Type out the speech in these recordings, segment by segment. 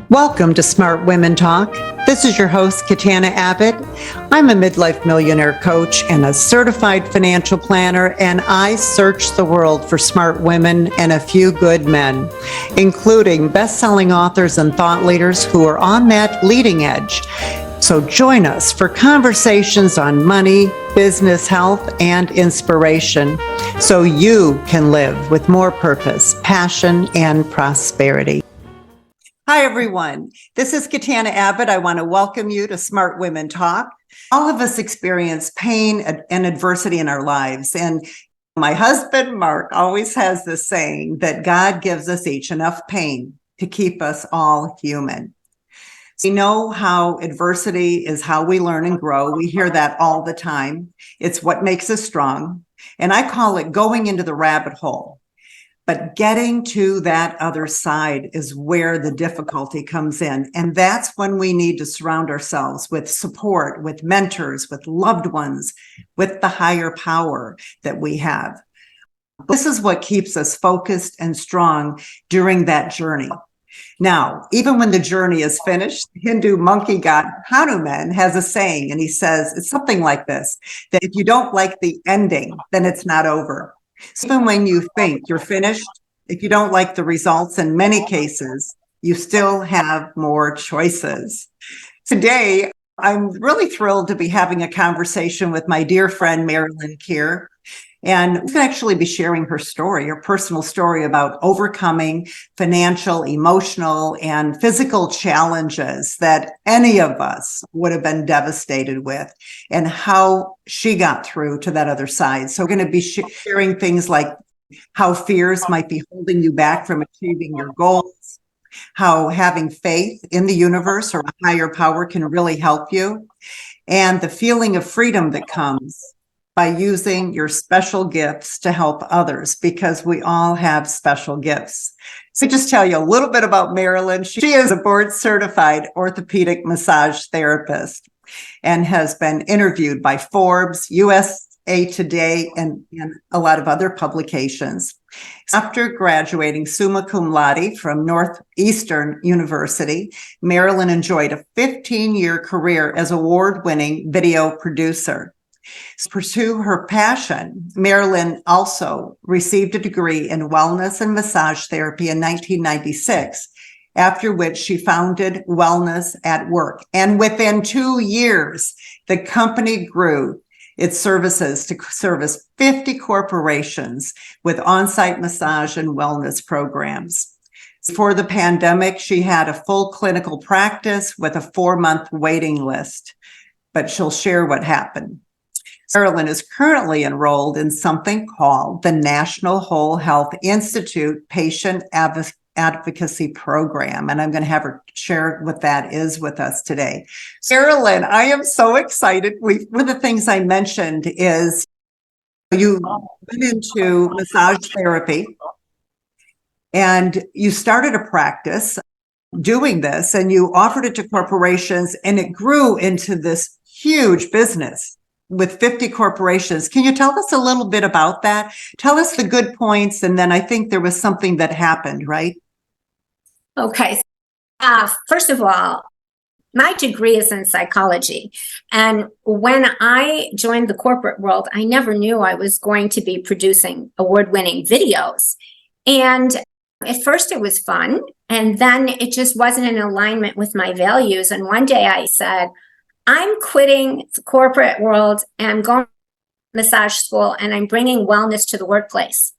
Welcome to Smart Women Talk. This is your host, Katana Abbott. I'm a midlife millionaire coach and a certified financial planner, and I search the world for smart women and a few good men, including best-selling authors and thought leaders who are on that leading edge. So join us for conversations on money, business, health, and inspiration, so you can live with more purpose, passion, and prosperity. Hi, everyone. This is Katana Abbott. I want to welcome you to Smart Women Talk. All of us experience pain and adversity in our lives. And my husband, Mark, always has this saying that God gives us each enough pain to keep us all human. We know how adversity is how we learn and grow. We hear that all the time. It's what makes us strong. And I call it going into the rabbit hole. But getting to that other side is where the difficulty comes in. And that's when we need to surround ourselves with support, with mentors, with loved ones, with the higher power that we have. This is what keeps us focused and strong during that journey. Now, even when the journey is finished, the Hindu monkey god Hanuman has a saying, and he says, it's something like this, that if you don't like the ending, then it's not over. So even when you think you're finished, if you don't like the results, in many cases, you still have more choices. Today, I'm really thrilled to be having a conversation with my dear friend, Marilyn Kier. And we're going to actually be sharing her story, her personal story about overcoming financial, emotional, and physical challenges that any of us would have been devastated with, and how she got through to that other side. So we're going to be sharing things like how fears might be holding you back from achieving your goals, how having faith in the universe or a higher power can really help you, and the feeling of freedom that comes by using your special gifts to help others, because we all have special gifts. So just tell you a little bit about Marilyn. She is a board certified orthopedic massage therapist and has been interviewed by Forbes, USA Today, and a lot of other publications. After graduating summa cum laude from Northeastern University, Marilyn enjoyed a 15-year career as award-winning video producer. To pursue her passion, Marilyn also received a degree in wellness and massage therapy in 1996, after which she founded Wellness at Work. And within 2 years, the company grew its services to service 50 corporations with on-site massage and wellness programs. Before the pandemic, she had a full clinical practice with a 4-month waiting list, but she'll share what happened. Marilyn is currently enrolled in something called the National Whole Health Institute Patient Advocacy Program, and I'm going to have her share what that is with us today. Marilyn, I am so excited. One of the things I mentioned is you went into massage therapy, and you started a practice doing this, and you offered it to corporations, and it grew into this huge business with 50 corporations. Can you tell us a little bit about that? Tell us the good points, and then I think there was something that happened, right? Okay. First of all, my degree is in psychology. And when I joined the corporate world, I never knew I was going to be producing award-winning videos. And at first it was fun, and then it just wasn't in alignment with my values. And one day I said, I'm quitting the corporate world and I'm going to massage school, and I'm bringing wellness to the workplace.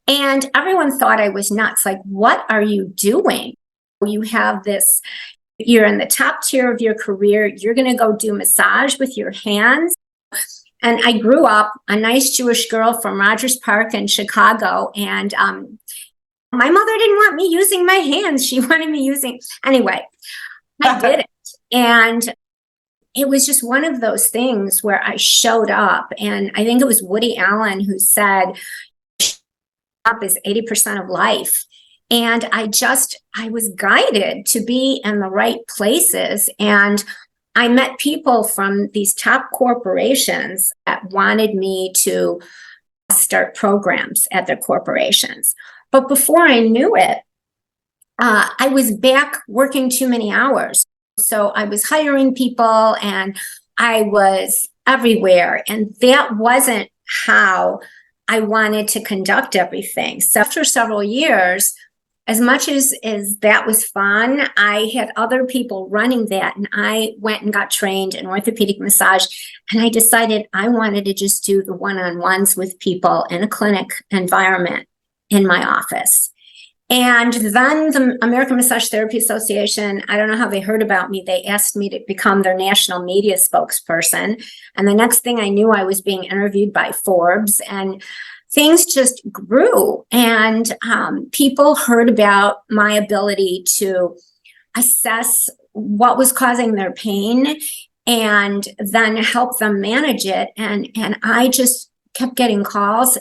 And everyone thought I was nuts. Like, what are you doing? You have this, you're in the top tier of your career. You're going to go do massage with your hands. And I grew up a nice Jewish girl from Rogers Park in Chicago. And my mother didn't want me using my hands. She wanted me using, anyway, I did it. And it was just one of those things where I showed up, and I think it was Woody Allen who said, up is 80% of life. And I was guided to be in the right places. And I met people from these top corporations that wanted me to start programs at their corporations. But before I knew it, I was back working too many hours. So I was hiring people and I was everywhere. And that wasn't how I wanted to conduct everything. So after several years, as much as that was fun, I had other people running that, and I went and got trained in orthopedic massage. And I decided I wanted to just do the one-on-ones with people in a clinic environment in my office. And then the American Massage Therapy Association, I don't know how they heard about me. They asked me to become their national media spokesperson. And the next thing I knew, I was being interviewed by Forbes, and things just grew. And people heard about my ability to assess what was causing their pain and then help them manage it. And I just kept getting calls,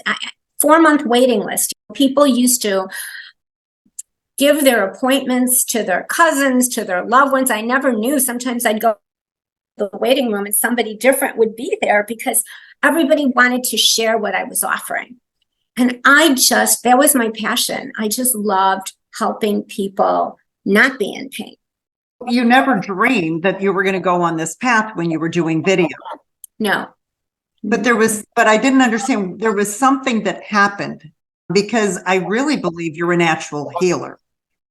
4-month waiting list. People used to give their appointments to their cousins, to their loved ones. I never knew. Sometimes I'd go to the waiting room and somebody different would be there because everybody wanted to share what I was offering. And that was my passion. I just loved helping people not be in pain. You never dreamed that you were going to go on this path when you were doing video. No. But I didn't understand. There was something that happened, because I really believe you're a natural healer.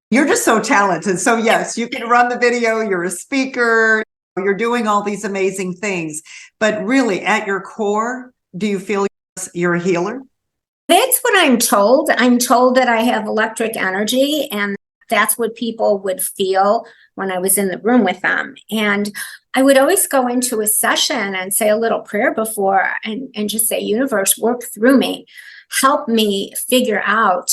You're just so talented. So yes, you can run the video, you're a speaker, you're doing all these amazing things. But really, at your core, do you feel you're a healer? That's what I'm told. I'm told that I have electric energy, and that's what people would feel when I was in the room with them. And I would always go into a session and say a little prayer before and just say, universe, work through me. Help me figure out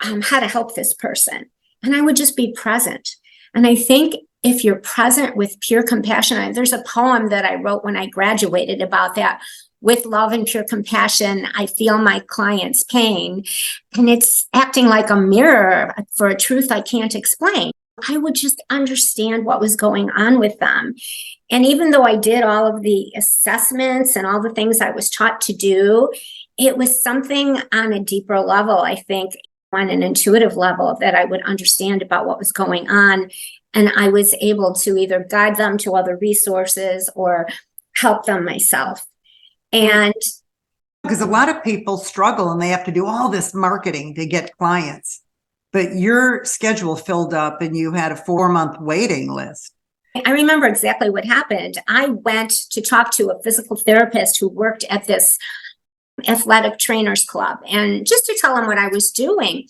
how to help this person. And I would just be present. And I think if you're present with pure compassion, there's a poem that I wrote when I graduated about that. With love and pure compassion, I feel my client's pain. And it's acting like a mirror for a truth I can't explain. I would just understand what was going on with them. And even though I did all of the assessments and all the things I was taught to do, it was something on a deeper level, I think, on an intuitive level, that I would understand about what was going on. And I was able to either guide them to other resources or help them myself. And because a lot of people struggle and they have to do all this marketing to get clients, but your schedule filled up and you had a 4-month waiting list. I remember exactly what happened. I went to talk to a physical therapist who worked at this athletic trainers club, and just to tell him what I was doing.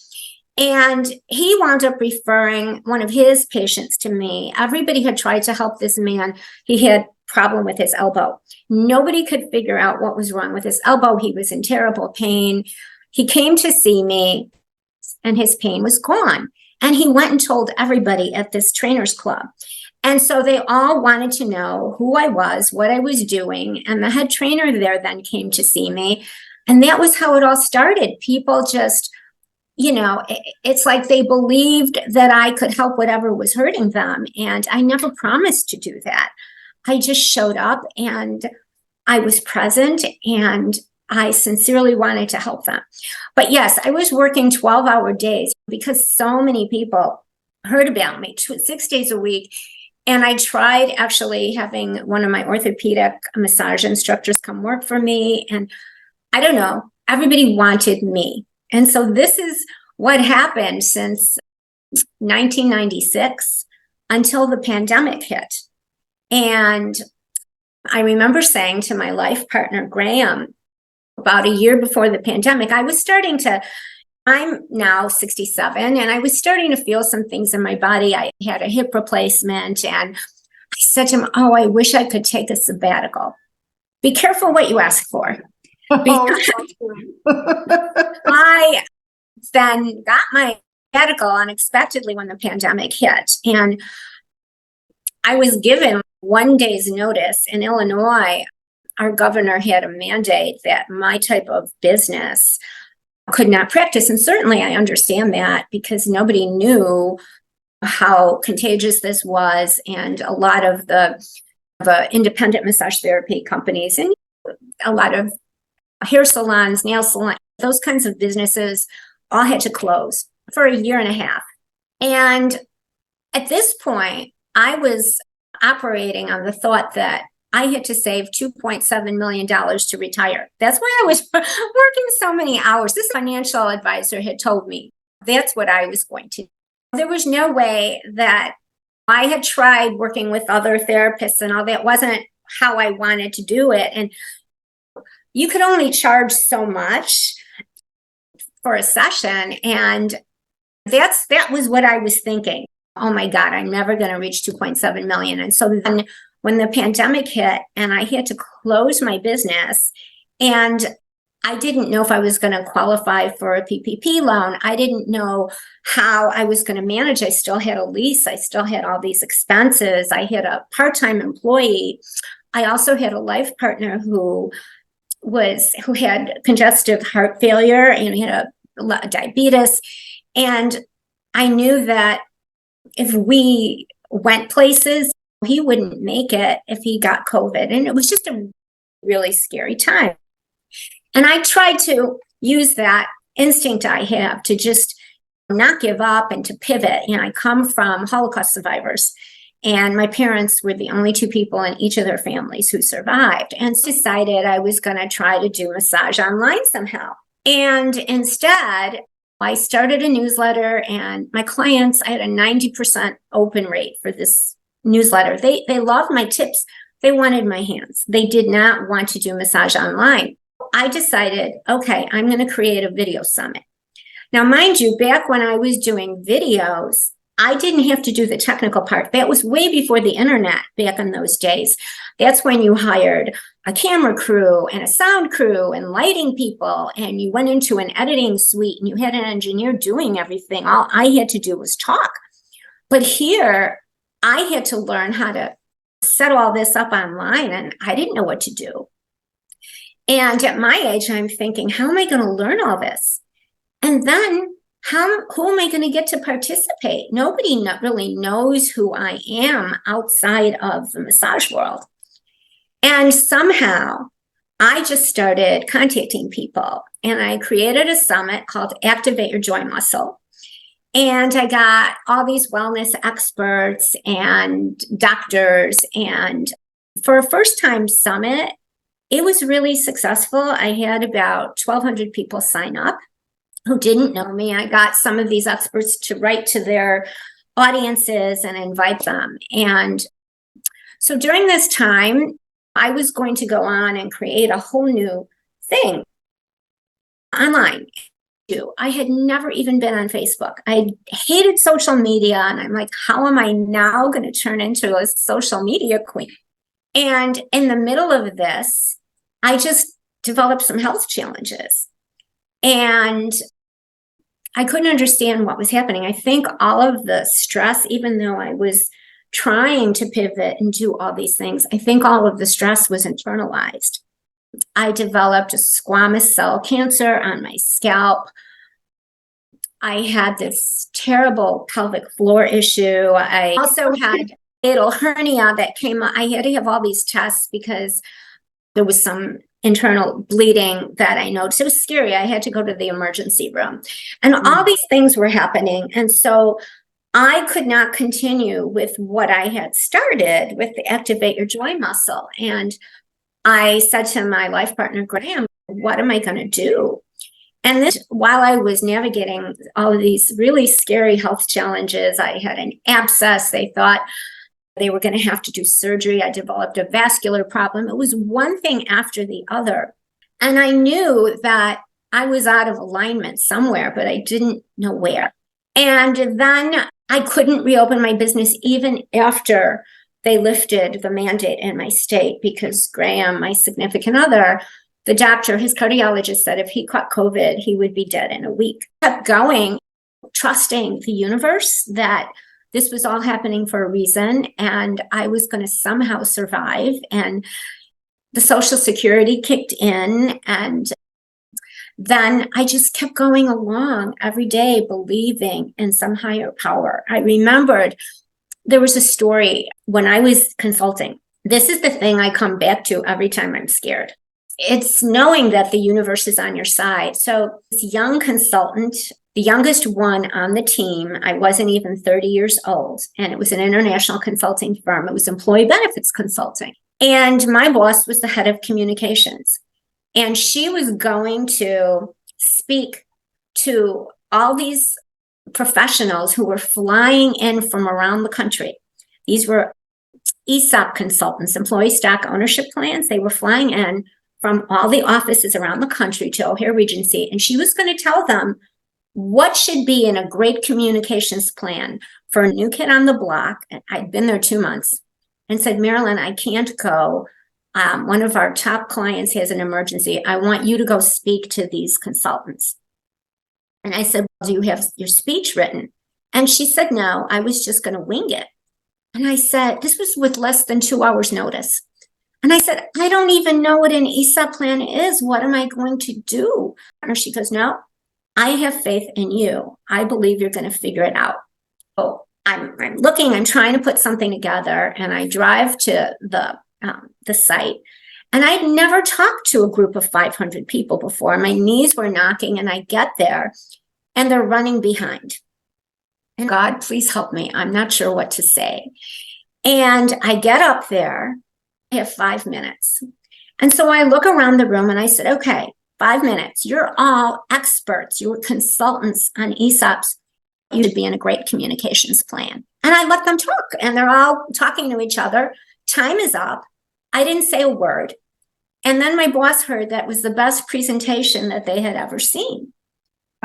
And he wound up referring one of his patients to me. Everybody had tried to help this man. He had problem with his elbow. Nobody could figure out what was wrong with his elbow. He was in terrible pain. He came to see me and his pain was gone. And he went and told everybody at this trainers club. And so they all wanted to know who I was, what I was doing. And the head trainer there then came to see me. And that was how it all started. People just, it's like they believed that I could help whatever was hurting them. And I never promised to do that. I just showed up and I was present and I sincerely wanted to help them. But yes, I was working 12-hour days because so many people heard about me 6 days a week. And I tried actually having one of my orthopedic massage instructors come work for me. And I don't know, everybody wanted me. And so this is what happened since 1996 until the pandemic hit. And I remember saying to my life partner, Graham, about a year before the pandemic, I'm now 67, and I was starting to feel some things in my body. I had a hip replacement, and I said to him, oh, I wish I could take a sabbatical. Be careful what you ask for. Because I then got my sabbatical unexpectedly when the pandemic hit. And I was given 1 day's notice. In Illinois, our governor had a mandate that my type of business could not practice. And certainly I understand that because nobody knew how contagious this was. And a lot of the independent massage therapy companies and a lot of hair salons, nail salons, those kinds of businesses all had to close for a year and a half. And at this point, I was operating on the thought that I had to save $2.7 million to retire. That's why I was working so many hours. This financial advisor had told me that's what I was going to do. There was no way that I had tried working with other therapists and all that wasn't how I wanted to do it. And you could only charge so much for a session. And that was what I was thinking. Oh my God, I'm never going to reach 2.7 million. And so then when the pandemic hit and I had to close my business, and I didn't know if I was going to qualify for a PPP loan. I didn't know how I was going to manage. I still had a lease. I still had all these expenses. I had a part-time employee. I also had a life partner who had congestive heart failure and he had a diabetes. And I knew that if we went places, he wouldn't make it if he got COVID. And it was just a really scary time. And I tried to use that instinct I have to just not give up and to pivot. I come from Holocaust survivors, and my parents were the only two people in each of their families who survived, and decided I was going to try to do massage online somehow. And instead, I started a newsletter, and my clients, I had a 90% open rate for this newsletter. They loved my tips. They wanted my hands. They did not want to do massage online. I decided, okay, I'm going to create a video summit. Now, mind you, back when I was doing videos, I didn't have to do the technical part. That was way before the internet back in those days. That's when you hired a camera crew and a sound crew and lighting people, and you went into an editing suite and you had an engineer doing everything. All I had to do was talk. But here, I had to learn how to set all this up online, and I didn't know what to do. And at my age, I'm thinking, how am I going to learn all this? And then who am I going to get to participate? Nobody really knows who I am outside of the massage world. And somehow I just started contacting people, and I created a summit called Activate Your Joy Muscle. And I got all these wellness experts and doctors. And for a first-time summit, it was really successful. I had about 1,200 people sign up who didn't know me. I got some of these experts to write to their audiences and invite them. And so during this time, I was going to go on and create a whole new thing online. I had never even been on Facebook. I hated social media. And I'm like, how am I now going to turn into a social media queen? And in the middle of this, I just developed some health challenges. And I couldn't understand what was happening. I think all of the stress, even though I was trying to pivot and do all these things, I think all of the stress was internalized. I developed a squamous cell cancer on my scalp. I had this terrible pelvic floor issue. I also had a fatal hernia that came up. I had to have all these tests because there was some internal bleeding that I noticed. It was scary. I had to go to the emergency room. And all these things were happening. And so I could not continue with what I had started with the Activate Your Joy Muscle. And I said to my life partner, Graham, what am I going to do? And this, while I was navigating all of these really scary health challenges, I had an abscess. They thought they were going to have to do surgery. I developed a vascular problem. It was one thing after the other. And I knew that I was out of alignment somewhere, but I didn't know where. And then I couldn't reopen my business even after they lifted the mandate in my state because Graham, my significant other, the doctor, his cardiologist said if he caught COVID, he would be dead in a week. I kept going, trusting the universe that this was all happening for a reason and I was going to somehow survive. And the Social Security kicked in, and then I just kept going along every day, believing in some higher power. I remembered there was a story when I was consulting. This is the thing I come back to every time I'm scared. It's knowing that the universe is on your side. So this young consultant, the youngest one on the team. I wasn't even 30 years old, and it was an international consulting firm. It was employee benefits consulting. And my boss was the head of communications. And she was going to speak to all these professionals who were flying in from around the country. These were ESOP consultants, employee stock ownership plans. They were flying in from all the offices around the country to O'Hare Regency. And she was going to tell them what should be in a great communications plan for a new kid on the block. I'd been there 2 months and said, Marilyn, I can't go. One of our top clients has an emergency. I want you to go speak to these consultants. And I said, well, do you have your speech written? And she said, no, I was just going to wing it. And I said, this was with less than 2 hours notice. And I said, I don't even know what an ESOP plan is. What am I going to do? And she goes, no, I have faith in you. I believe you're going to figure it out. Oh, I'm looking, I'm trying to put something together, and I drive to the site. And I'd never talked to a group of 500 people before. My knees were knocking, and I get there and they're running behind. And God, please help me. I'm not sure what to say. And I get up there. I have 5 minutes. And so I look around the room and I said, okay, 5 minutes. You're all experts. You're consultants on ESOPs. You should be in a great communications plan. And I let them talk, and they're all talking to each other. Time is up. I didn't say a word. And then my boss heard that was the best presentation that they had ever seen.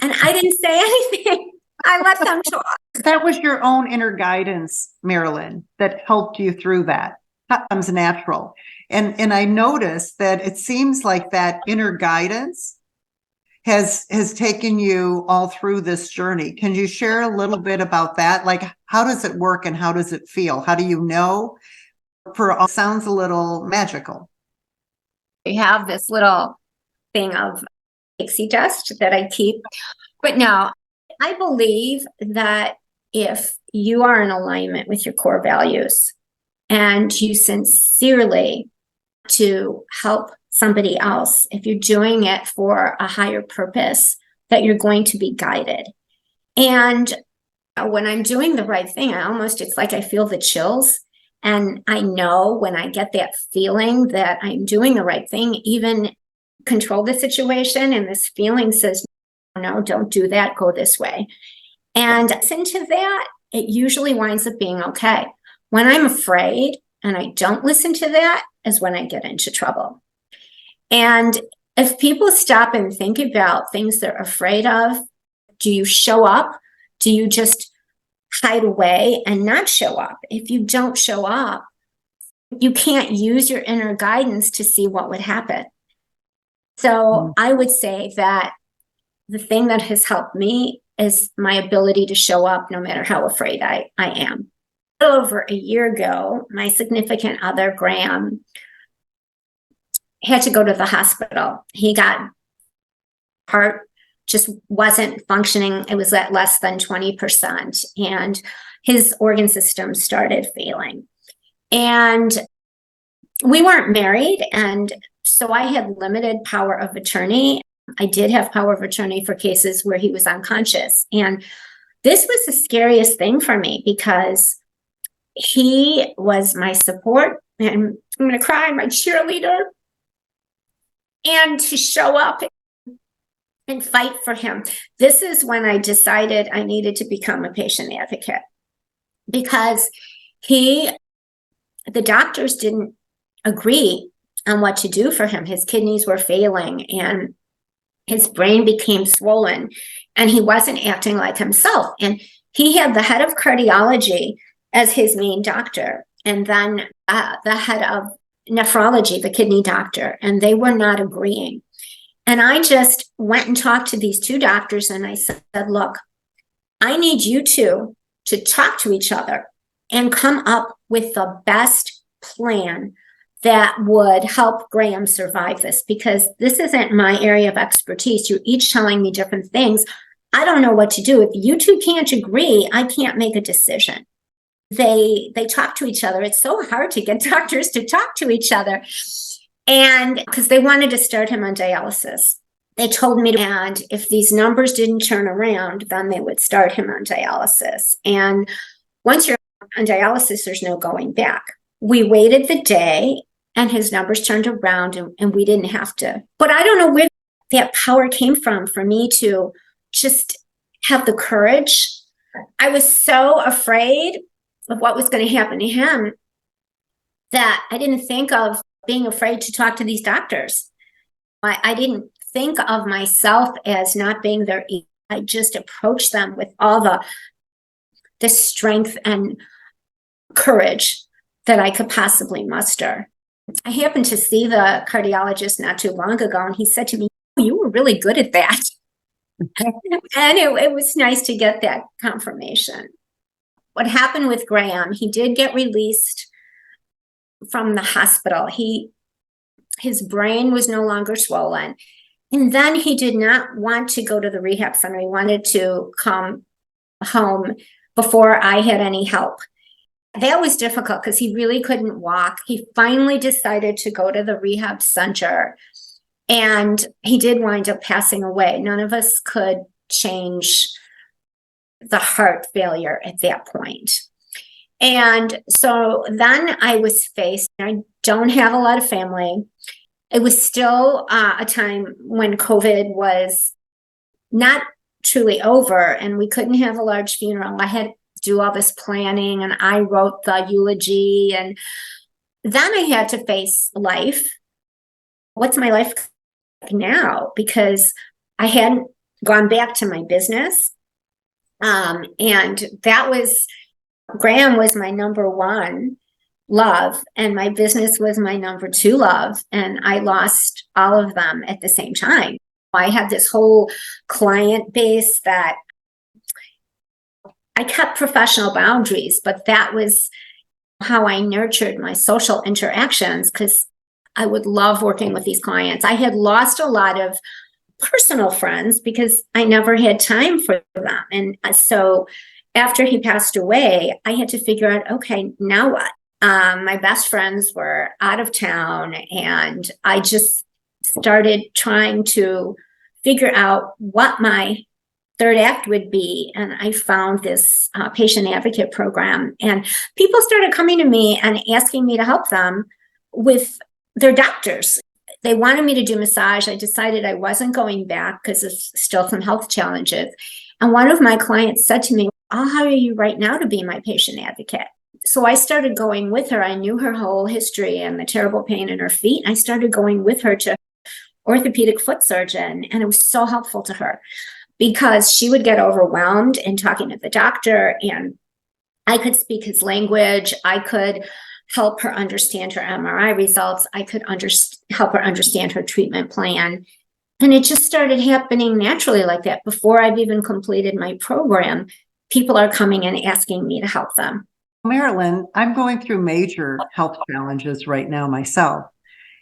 And I didn't say anything. I let them talk. That was your own inner guidance, Marilyn, that helped you through that. That comes natural. And I noticed that it seems like that inner guidance has taken you all through this journey. Can you share a little bit about that? Like, how does it work and how does it feel? How do you know? Sounds a little magical. We have this little thing of pixie dust that I keep. But no, I believe that if you are in alignment with your core values and you sincerely to help somebody else, if you're doing it for a higher purpose, that you're going to be guided. And when I'm doing the right thing, it's like I feel the chills. And I know when I get that feeling that I'm doing the right thing, even control the situation, and this feeling says, no, don't do that, go this way. And listen to that, it usually winds up being okay. When I'm afraid and I don't listen to that is when I get into trouble. And if people stop and think about things they're afraid of, do you show up? Do you just hide away and not show up? If you don't show up, you can't use your inner guidance to see what would happen. So I would say that the thing that has helped me is my ability to show up no matter how afraid I am. Over a year ago, my significant other, Graham, had to go to the hospital. He got heart just wasn't functioning. It was at less than 20%, and his organ system started failing. And we weren't married, and so I had limited power of attorney. I did have power of attorney for cases where he was unconscious. And this was the scariest thing for me because he was my support, and I'm going to cry, my cheerleader, and to show up and fight for him. This is when I decided I needed to become a patient advocate, because the doctors didn't agree on what to do for him. His kidneys were failing and his brain became swollen, and he wasn't acting like himself. And he had the head of cardiology as his main doctor, and then the head of nephrology, the kidney doctor, and they were not agreeing. And I just went and talked to these two doctors, and I said, look, I need you two to talk to each other and come up with the best plan that would help Graham survive this, because this isn't my area of expertise. You're each telling me different things. I don't know what to do. If you two can't agree, I can't make a decision. They talk to each other. It's so hard to get doctors to talk to each other. And because they wanted to start him on dialysis. they told me, and if these numbers didn't turn around, then they would start him on dialysis. And once you're on dialysis, there's no going back. We waited the day and his numbers turned around and we didn't have to. But I don't know where that power came from for me to just have the courage. I was so afraid of what was going to happen to him that I didn't think of being afraid to talk to these doctors. I didn't think of myself as not being there. I just approached them with all the strength and courage that I could possibly muster. I happened to see the cardiologist not too long ago, and he said to me, "Oh, you were really good at that." And it was nice to get that confirmation. What happened with Graham, he did get released from the hospital. His brain was no longer swollen. And then he did not want to go to the rehab center. He wanted to come home before I had any help. That was difficult because he really couldn't walk. He finally decided to go to the rehab center, and he did wind up passing away. None of us could change the heart failure at that point. And so then I was faced, I don't have a lot of family. It was still a time when COVID was not truly over and we couldn't have a large funeral. I had to do all this planning and I wrote the eulogy, and then I had to face life. What's my life now? Because I hadn't gone back to my business. And that was, Graham was my number one love, and my business was my number two love. And I lost all of them at the same time. I had this whole client base that I kept professional boundaries, but that was how I nurtured my social interactions, because I would love working with these clients. I had lost a lot of personal friends because I never had time for them. And so after he passed away, I had to figure out, okay, now what? My best friends were out of town, and I just started trying to figure out what my third act would be. And I found this patient advocate program, and people started coming to me and asking me to help them with their doctors. They wanted me to do massage. I decided I wasn't going back because of still some health challenges. And one of my clients said to me, "I'll hire you right now to be my patient advocate." So I started going with her. I knew her whole history and the terrible pain in her feet. I started going with her to orthopedic foot surgeon, and it was so helpful to her because she would get overwhelmed in talking to the doctor, and I could speak his language. I could help her understand her MRI results. I could help her understand her treatment plan. And it just started happening naturally like that. Before I've even completed my program, people are coming and asking me to help them. Marilyn, I'm going through major health challenges right now myself,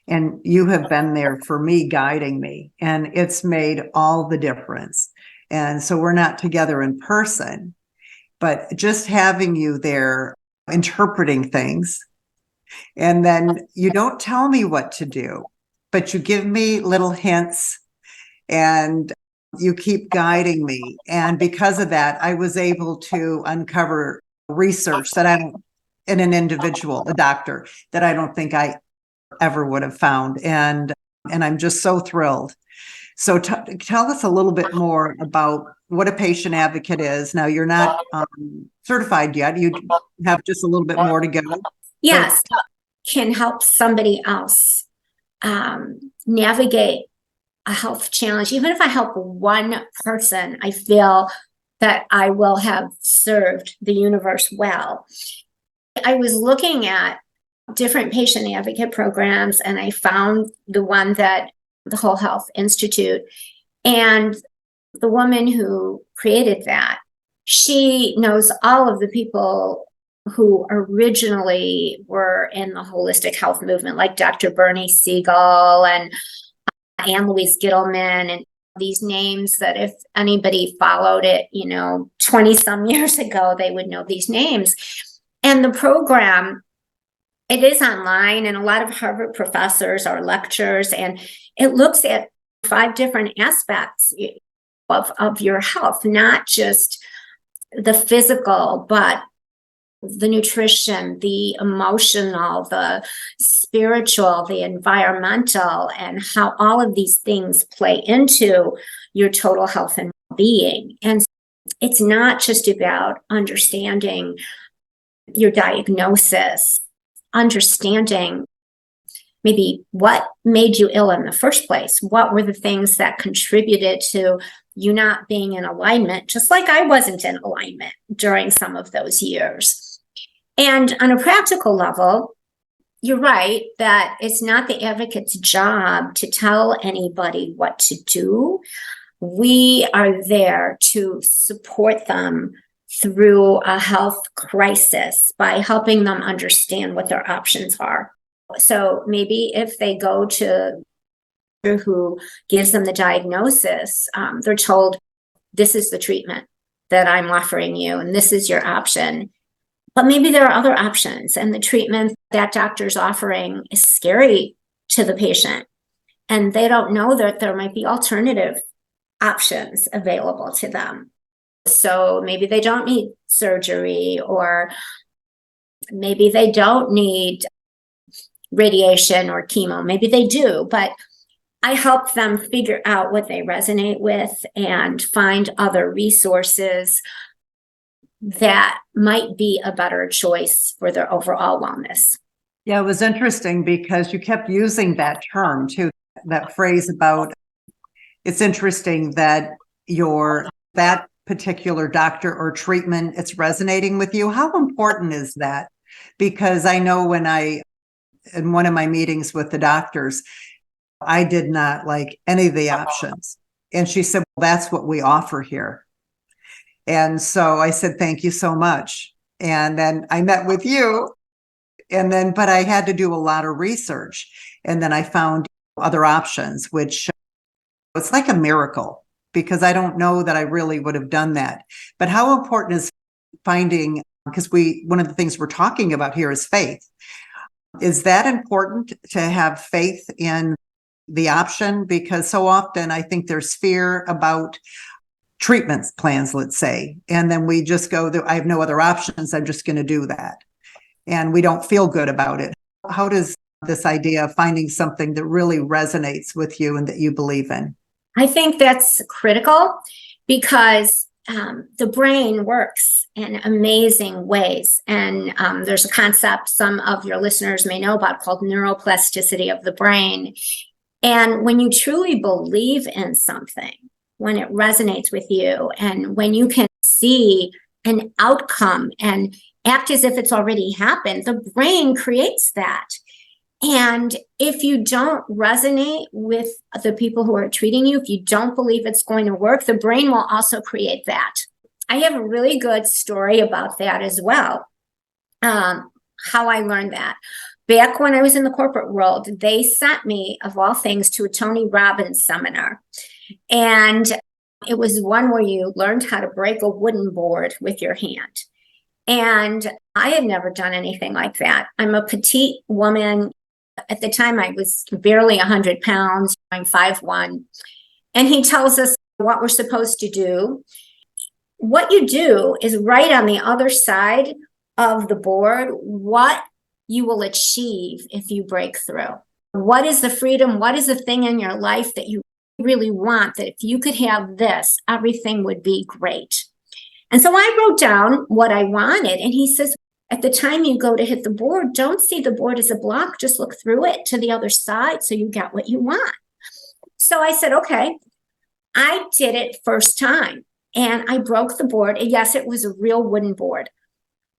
and you have been there for me, guiding me, and it's made all the difference. And so we're not together in person, but just having you there interpreting things, and then you don't tell me what to do, but you give me little hints and you keep guiding me. And because of that, I was able to uncover research that in an individual, a doctor, that I don't think I ever would have found. And I'm just so thrilled. So tell us a little bit more about what a patient advocate is. Now, you're not certified yet. You have just a little bit more to go. Yes, can help somebody else navigate a health challenge. Even if I help one person, I feel that I will have served the universe well. I was looking at different patient advocate programs, and I found the one that the Whole Health Institute, and the woman who created that, she knows all of the people who originally were in the holistic health movement, like Dr. Bernie Siegel and Ann Louise Gittleman, and these names that if anybody followed it, 20 some years ago, they would know these names. And the program, it is online, and a lot of Harvard professors are lectures, and it looks at 5 different aspects of your health, not just the physical, but the nutrition, the emotional, the spiritual, the environmental, and how all of these things play into your total health and well-being. And it's not just about understanding your diagnosis, understanding maybe what made you ill in the first place. What were the things that contributed to you not being in alignment, just like I wasn't in alignment during some of those years. And on a practical level, you're right that it's not the advocate's job to tell anybody what to do. We are there to support them through a health crisis by helping them understand what their options are. So maybe if they go to who gives them the diagnosis, they're told, this is the treatment that I'm offering you, and this is your option. But maybe there are other options, and the treatment that doctor's offering is scary to the patient, and they don't know that there might be alternative options available to them. So maybe they don't need surgery, or maybe they don't need radiation or chemo. Maybe they do, but I help them figure out what they resonate with and find other resources that might be a better choice for their overall wellness. Yeah, it was interesting because you kept using that term too, that phrase about, it's interesting that that particular doctor or treatment, it's resonating with you. How important is that? Because I know in one of my meetings with the doctors, I did not like any of the options. And she said, well, that's what we offer here. And so I said, thank you so much. And then I met with you, but I had to do a lot of research. And then I found other options, which it's like a miracle, because I don't know that I really would have done that. But how important is finding, because one of the things we're talking about here is faith. Is that important to have faith in the option? Because so often I think there's fear about treatment plans, let's say, and then we just go, I have no other options, I'm just going to do that. And we don't feel good about it. How does this idea of finding something that really resonates with you and that you believe in? I think that's critical, because the brain works in amazing ways. And there's a concept some of your listeners may know about called neuroplasticity of the brain. And when you truly believe in something, when it resonates with you, and when you can see an outcome and act as if it's already happened, the brain creates that. And if you don't resonate with the people who are treating you, if you don't believe it's going to work, the brain will also create that. I have a really good story about that as well, how I learned that. Back when I was in the corporate world, they sent me, of all things, to a Tony Robbins seminar. And it was one where you learned how to break a wooden board with your hand. And I had never done anything like that. I'm a petite woman. At the time, I was barely 100 pounds, I'm 5'1". And he tells us what we're supposed to do. What you do is write on the other side of the board what you will achieve if you break through. What is the freedom? What is the thing in your life that you really want, that if you could have this, everything would be great? And so I wrote down what I wanted. And he says, at the time you go to hit the board, don't see the board as a block. Just look through it to the other side so you get what you want. So I said, okay. I did it first time and I broke the board. And yes, it was a real wooden board.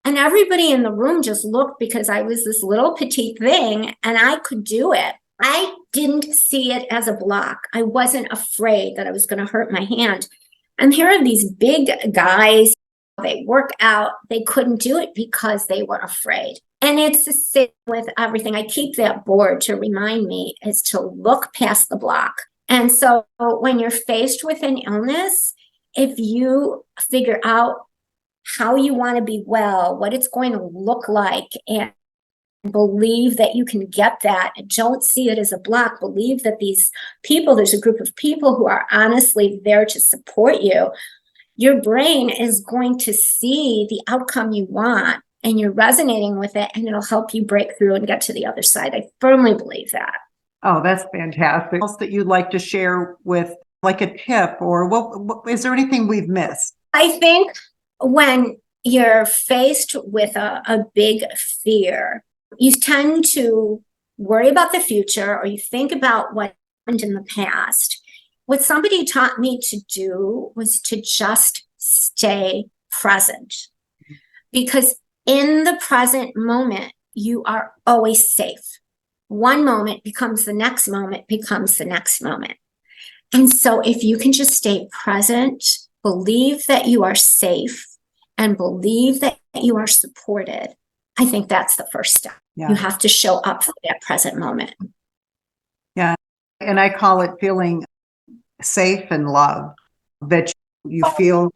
And everybody in the room just looked, because I was this little petite thing and I could do it. I didn't see it as a block. I wasn't afraid that I was going to hurt my hand. And here are these big guys. They work out. They couldn't do it because they were afraid. And it's the same with everything. I keep that board to remind me is to look past the block. And so when you're faced with an illness, if you figure out how you want to be well, what it's going to look like, and believe that you can get that. Don't see it as a block. Believe that these people, there's a group of people who are honestly there to support you. Your brain is going to see the outcome you want, and you're resonating with it, and it'll help you break through and get to the other side. I firmly believe that. Oh, that's fantastic. What else that you'd like to share with, like a tip, or what is there anything we've missed? I think when you're faced with a big fear, you tend to worry about the future, or you think about what happened in the past. What somebody taught me to do was to just stay present, because in the present moment, you are always safe. One moment becomes the next moment, becomes the next moment. And so if you can just stay present, believe that you are safe, and believe that you are supported, I think that's the first step. Yeah. You have to show up for that present moment. Yeah. And I call it feeling safe and loved, that you feel,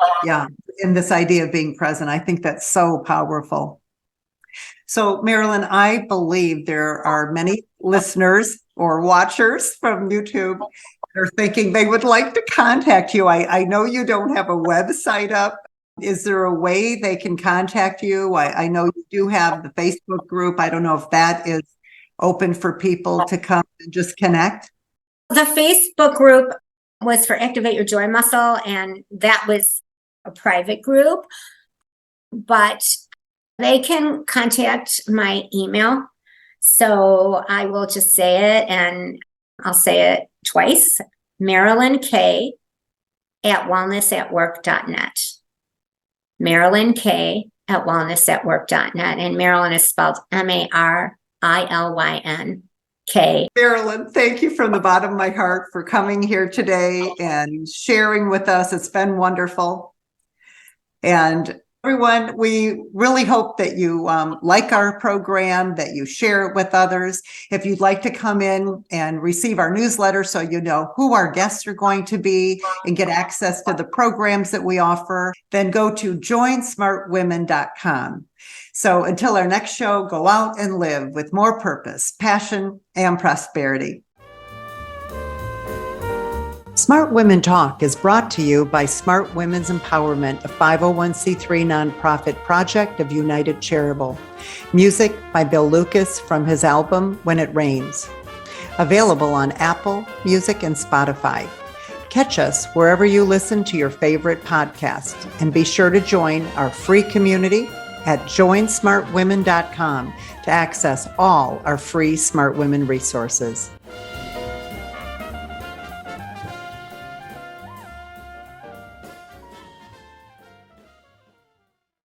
in this idea of being present. I think that's so powerful. So, Marilyn, I believe there are many listeners or watchers from YouTube that are thinking they would like to contact you. I know you don't have a website up. Is there a way they can contact you? I know you do have the Facebook group. I don't know if that is open for people to come and just connect. The Facebook group was for Activate Your Joy Muscle, and that was a private group. But they can contact my email. So I will just say it, and I'll say it twice. Marilyn K at wellnessatwork.net. Marilyn K at wellnessatwork.net. And Marilyn is spelled MARILYN-K. Marilyn, thank you from the bottom of my heart for coming here today and sharing with us. It's been wonderful. And everyone, we really hope that you like our program, that you share it with others. If you'd like to come in and receive our newsletter so you know who our guests are going to be and get access to the programs that we offer, then go to joinsmartwomen.com. So until our next show, go out and live with more purpose, passion, and prosperity. Smart Women Talk is brought to you by Smart Women's Empowerment, a 501c3 nonprofit project of United Charitable. Music by Bill Lucas from his album When It Rains. Available on Apple Music and Spotify. Catch us wherever you listen to your favorite podcast, and be sure to join our free community at joinsmartwomen.com to access all our free Smart Women resources.